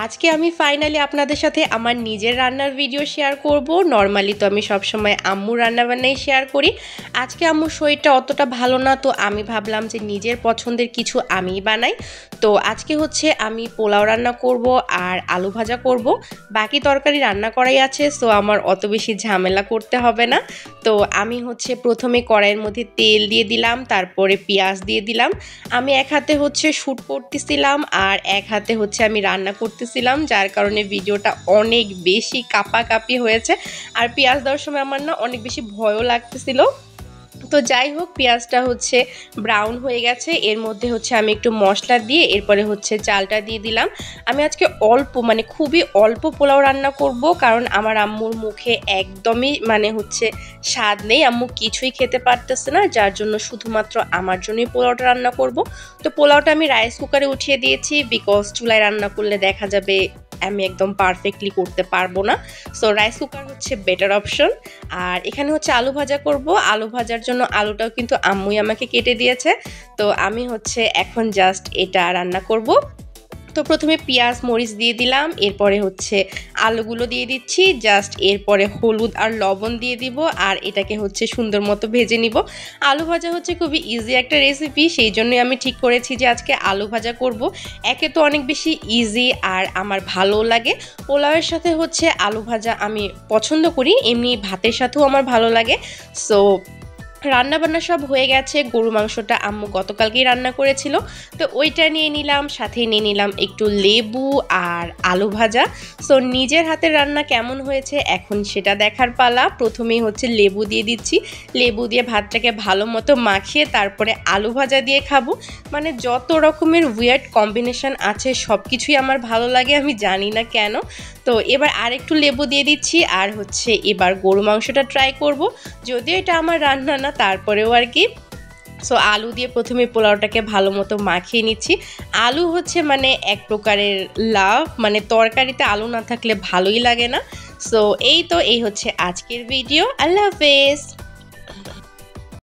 আজকে আমি ফাইনালি আপনাদের সাথে আমার নিজের রান্নার ভিডিও শেয়ার করব। নরমালি তো আমি সবসময় আম্মু রান্নাবান্নাই শেয়ার করি। আজকে আম্মুর শরীরটা অতটা ভালো না, তো আমি ভাবলাম যে নিজের পছন্দের কিছু আমিই বানাই। তো আজকে হচ্ছে আমি পোলাও রান্না করব আর আলু ভাজা করব। বাকি তরকারি রান্না করাই আছে, সো আমার অত বেশি ঝামেলা করতে হবে না। তো আমি হচ্ছে প্রথমে কড়াইয়ের মধ্যে তেল দিয়ে দিলাম, তারপরে পেঁয়াজ দিয়ে দিলাম। আমি এক হাতে হচ্ছে শ্যুট করতেছিলাম আর এক হাতে হচ্ছে আমি রান্না করতেছিলাম, যার কারণে ভিডিওটা অনেক বেশি কাঁপাকাঁপি হয়েছে। আর পেঁয়াজ দেওয়ার সময় আমার না অনেক বেশি ভয়ও লাগতেছিল। তো যাই হোক, পেঁয়াজটা হচ্ছে ব্রাউন হয়ে গেছে। এর মধ্যে হচ্ছে আমি একটু মশলা দিয়ে এরপরে হচ্ছে চালটা দিয়ে দিলাম। আমি আজকে অল্প খুবই অল্প পোলাও রান্না করব, কারণ আমার আম্মুর মুখে একদমই হচ্ছে স্বাদ নেই। আম্মু কিছুই খেতে পারতেছে না, যার জন্য শুধুমাত্র আমার জন্যই পোলাওটা রান্না করব। তো পোলাওটা আমি রাইস কুকারে উঠিয়ে দিয়েছি, বিকজ চুলায় রান্না করলে দেখা যাবে আমি একদম পারফেক্টলি করতে পারবো না। সো রাইস কুকার হচ্ছে বেটার অপশন। আর এখানে হচ্ছে আলু ভাজা করব। আলু ভাজার জন্য আলুটাও কিন্তু আম্মুই আমাকে কেটে দিয়েছে। তো আমি হচ্ছে এখন জাস্ট এটা রান্না করব। তো প্রথমে পেঁয়াজ মরিচ দিয়ে দিলাম, এরপরে হচ্ছে আলুগুলো দিয়ে দিচ্ছি জাস্ট, এরপরে হলুদ আর লবণ দিয়ে দিব আর এটাকে হচ্ছে সুন্দর মতো ভেজে নিব। আলু ভাজা হচ্ছে খুবই ইজি একটা রেসিপি, সেই জন্যই আমি ঠিক করেছি যে আজকে আলু ভাজা করব। একে তো অনেক বেশি ইজি আর আমার ভালোও লাগে। পোলাওয়ের সাথে হচ্ছে আলু ভাজা আমি পছন্দ করি, এমনি ভাতের সাথেও আমার ভালো লাগে। সো রান্নাবান্না সব হয়ে গেছে। গরু মাংসটা আম্মু গতকালকেই রান্না করেছিল, তো ওইটা নিয়ে নিলাম, সাথে নিয়ে নিলাম একটু লেবু আর আলু ভাজা। সো নিজের হাতের রান্না কেমন হয়েছে এখন সেটা দেখার পালা। প্রথমেই হচ্ছে লেবু দিয়ে দিচ্ছি, লেবু দিয়ে ভাতটাকে ভালো মতো মাখিয়ে তারপরে আলু ভাজা দিয়ে খাবো। যত রকমের উইয়ার্ড কম্বিনেশন আছে সব কিছুই আমার ভালো লাগে, আমি জানি না কেন। তো এবার আর একটু লেবু দিয়ে দিচ্ছি আর হচ্ছে এবার গরু মাংসটা ট্রাই করব, যদিও এটা আমার রান্না না, তারপরেও আর কি। সো আলু দিয়ে প্রথমে পোলাওটাকে ভালো মতো মাখিয়ে নিচ্ছি। আলু হচ্ছে এক প্রকারের লাভ, তরকারিতে আলু না থাকলে ভালোই লাগে না। সো এই হচ্ছে আজকের ভিডিও। আল্লাহ হাফেজ।